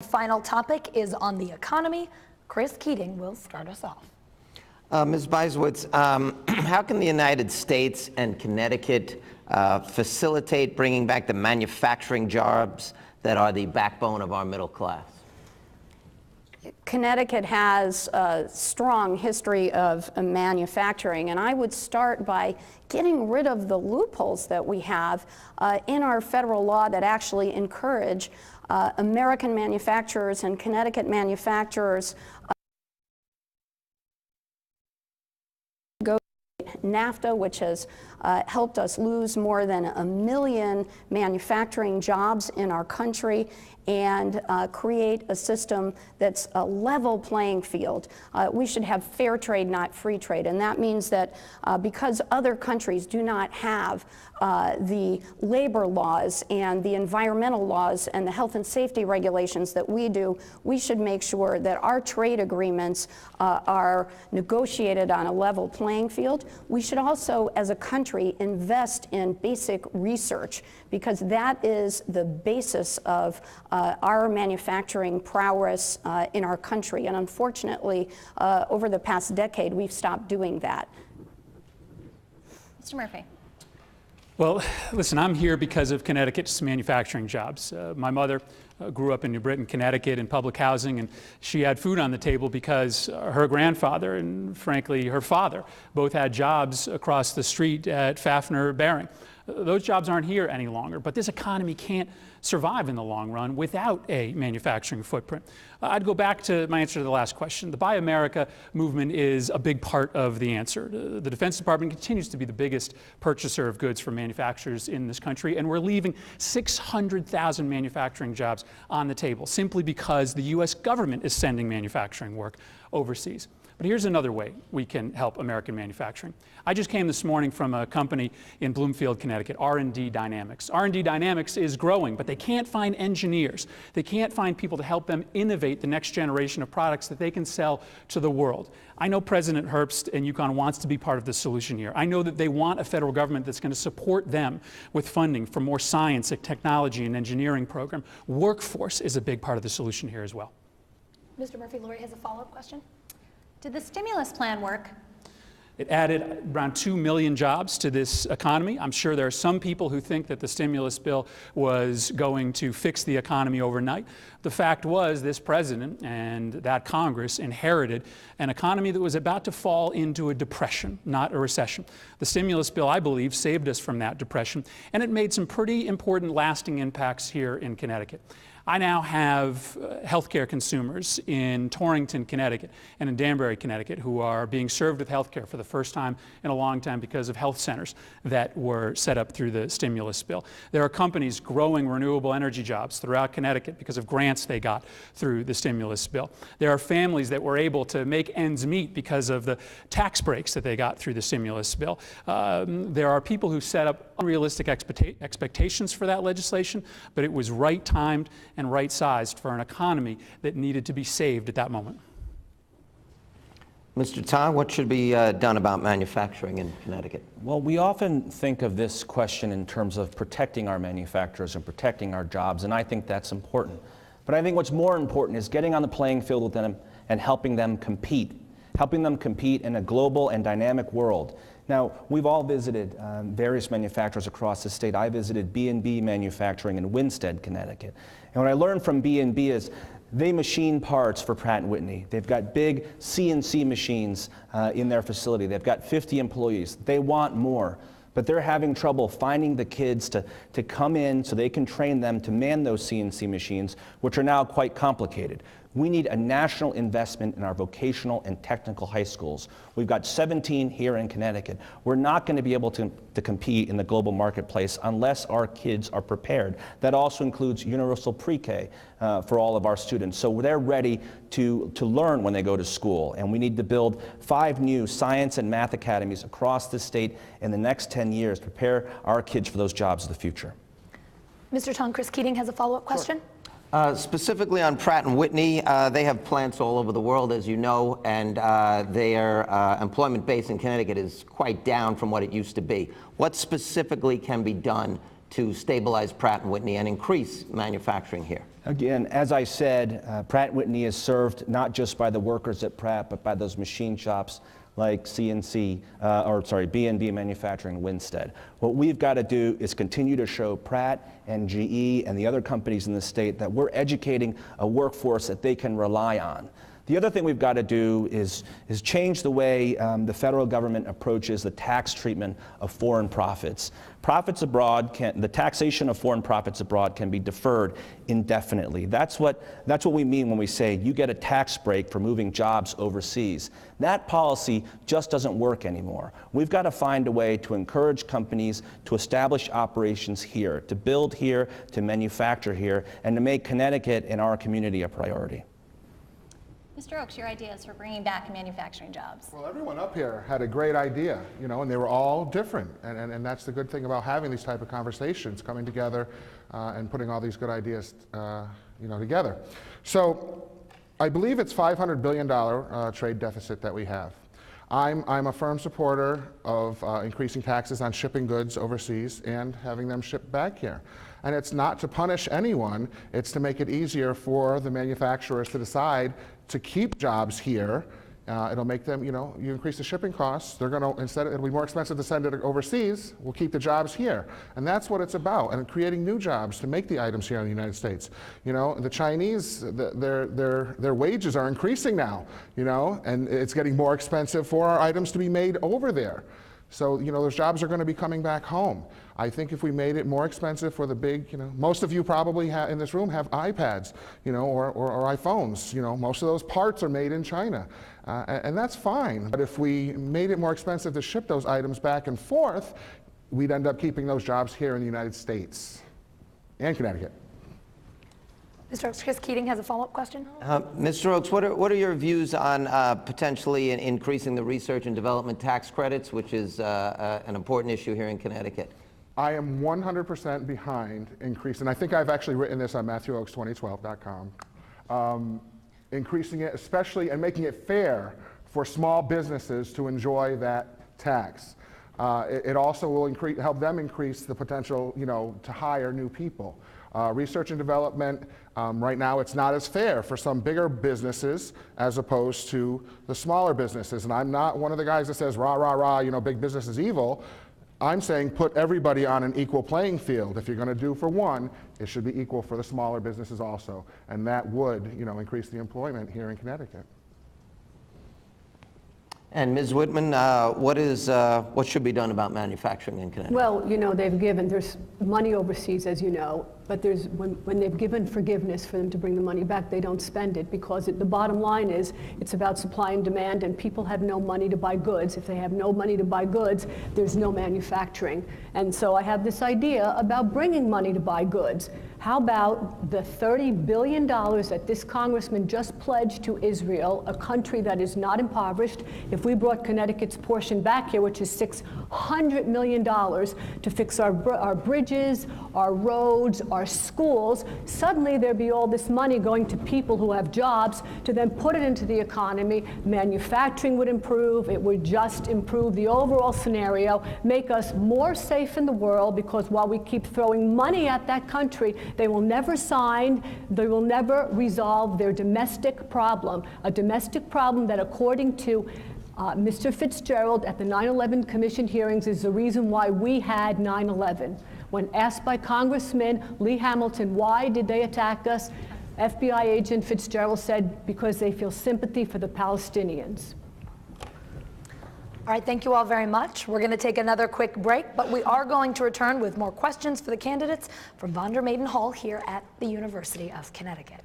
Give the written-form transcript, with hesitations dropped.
Final topic is on the economy. Chris Keating will start us off. Ms. Bysiewicz, how can the United States and Connecticut facilitate bringing back the manufacturing jobs that are the backbone of our middle class? Connecticut has a strong history of manufacturing, and I would start by getting rid of the loopholes that we have in our federal law that actually encourage American manufacturers and Connecticut manufacturers NAFTA, which has helped us lose more than 1 million manufacturing jobs in our country, and create a system that's a level playing field. We should have fair trade, not free trade, and that means that because other countries do not have the labor laws and the environmental laws and the health and safety regulations that we do, we should make sure that our trade agreements are negotiated on a level playing field. We should also, as a country, invest in basic research, because that is the basis of our manufacturing prowess in our country. And unfortunately, over the past decade, we've stopped doing that. Mr. Murphy. Well, listen, I'm here because of Connecticut's manufacturing jobs. My mother grew up in New Britain, Connecticut, in public housing, and she had food on the table because her grandfather and, frankly, her father both had jobs across the street at Fafner Bearing. Those jobs aren't here any longer, but this economy can't survive in the long run without a manufacturing footprint. I'd go back to my answer to the last question. The Buy America movement is a big part of the answer. The Defense Department continues to be the biggest purchaser of goods from manufacturers in this country, and we're leaving 600,000 manufacturing jobs on the table simply because the U.S. government is sending manufacturing work overseas. But here's another way we can help American manufacturing. I just came this morning from a company in Bloomfield, Connecticut, R&D Dynamics. R&D Dynamics is growing, but they can't find engineers. They can't find people to help them innovate the next generation of products that they can sell to the world. I know President Herbst and UConn wants to be part of the solution here. I know that they want a federal government that's going to support them with funding for more science, technology, and engineering program. Workforce is a big part of the solution here as well. Mr. Murphy, Lori has a follow-up question. Did the stimulus plan work? It added around 2 million jobs to this economy. I'm sure there are some people who think that the stimulus bill was going to fix the economy overnight. The fact was, this president and that Congress inherited an economy that was about to fall into a depression, not a recession. The stimulus bill, I believe, saved us from that depression, and it made some pretty important lasting impacts here in Connecticut. I now have healthcare consumers in Torrington, Connecticut, and in Danbury, Connecticut, who are being served with healthcare for the first time in a long time because of health centers that were set up through the stimulus bill. There are companies growing renewable energy jobs throughout Connecticut because of grants they got through the stimulus bill. There are families that were able to make ends meet because of the tax breaks that they got through the stimulus bill. There are people who set up unrealistic expectations for that legislation, but it was right-timed and right-sized for an economy that needed to be saved at that moment. Mr. Ta, what should be done about manufacturing in Connecticut? Well, we often think of this question in terms of protecting our manufacturers and protecting our jobs, and I think that's important. But I think what's more important is getting on the playing field with them and helping them compete in a global and dynamic world. Now, we've all visited various manufacturers across the state. I visited B&B Manufacturing in Winsted, Connecticut. And what I learned from B&B is they machine parts for Pratt & Whitney. They've got big CNC machines in their facility. They've got 50 employees. They want more, but they're having trouble finding the kids to come in so they can train them to man those CNC machines, which are now quite complicated. We need a national investment in our vocational and technical high schools. We've got 17 here in Connecticut. We're not going to be able to compete in the global marketplace unless our kids are prepared. That also includes universal pre-K for all of our students. So they're ready to learn when they go to school. And we need to build 5 new science and math academies across the state in the next 10 years to prepare our kids for those jobs of the future. Mr. Tong, Chris Keating has a follow-up question. Specifically on Pratt & Whitney, they have plants all over the world, as you know, and their employment base in Connecticut is quite down from what it used to be. What specifically can be done to stabilize Pratt & Whitney and increase manufacturing here? Again, as I said, Pratt & Whitney is served not just by the workers at Pratt, but by those machine shops like B&B Manufacturing, Winstead. What we've got to do is continue to show Pratt and GE and the other companies in the state that we're educating a workforce that they can rely on. The other thing we've got to do is change the way the federal government approaches the tax treatment of foreign profits. Profits abroad the taxation of foreign profits abroad can be deferred indefinitely. That's what we mean when we say you get a tax break for moving jobs overseas. That policy just doesn't work anymore. We've got to find a way to encourage companies to establish operations here, to build here, to manufacture here, and to make Connecticut and our community a priority. Mr. Oakes, your ideas for bringing back manufacturing jobs. Well, everyone up here had a great idea, and they were all different. And that's the good thing about having these type of conversations, coming together and putting all these good ideas, together. So I believe it's $500 billion trade deficit that we have. I'm a firm supporter of increasing taxes on shipping goods overseas and having them shipped back here. And it's not to punish anyone, it's to make it easier for the manufacturers to decide to keep jobs here. It'll make them, you increase the shipping costs, they're gonna, it'll be more expensive to send it overseas, we'll keep the jobs here. And that's what it's about, and creating new jobs to make the items here in the United States. The Chinese, their wages are increasing now, and it's getting more expensive for our items to be made over there. So, those jobs are going to be coming back home. I think if we made it more expensive for the big, most of you probably in this room have iPads, or iPhones. Most of those parts are made in China. And that's fine. But if we made it more expensive to ship those items back and forth, we'd end up keeping those jobs here in the United States and Connecticut. Mr. Oakes, Chris Keating has a follow-up question. Mr. Oakes, what are your views on potentially increasing the research and development tax credits, which is an important issue here in Connecticut? I am 100% behind increasing, I think I've actually written this on MatthewOakes2012.com, increasing it especially and making it fair for small businesses to enjoy that tax. It also will help them increase the potential, to hire new people. Research and development, right now it's not as fair for some bigger businesses as opposed to the smaller businesses. And I'm not one of the guys that says, rah, rah, rah, big business is evil. I'm saying put everybody on an equal playing field. If you're going to do for one, it should be equal for the smaller businesses also. And that would, increase the employment here in Connecticut. And Ms. Whitman, what should be done about manufacturing in Connecticut? Well, there's money overseas, as you know, but when they've given forgiveness for them to bring the money back, they don't spend it because the bottom line is it's about supply and demand, and people have no money to buy goods. If they have no money to buy goods, there's no manufacturing. And so I have this idea about bringing money to buy goods. How about the $30 billion that this congressman just pledged to Israel, a country that is not impoverished? If we brought Connecticut's portion back here, which is $600 million to fix our bridges, our roads, our schools, suddenly there'd be all this money going to people who have jobs to then put it into the economy. Manufacturing would improve. It would just improve the overall scenario, make us more safe in the world, because while we keep throwing money at that country, they will never sign, they will never resolve their domestic problem, a domestic problem that, according to Mr. Fitzgerald at the 9/11 Commission hearings, is the reason why we had 9/11. When asked by Congressman Lee Hamilton, why did they attack us? FBI agent Fitzgerald said, because they feel sympathy for the Palestinians. All right, thank you all very much. We're going to take another quick break, but we are going to return with more questions for the candidates from Von der Maiden Hall here at the University of Connecticut.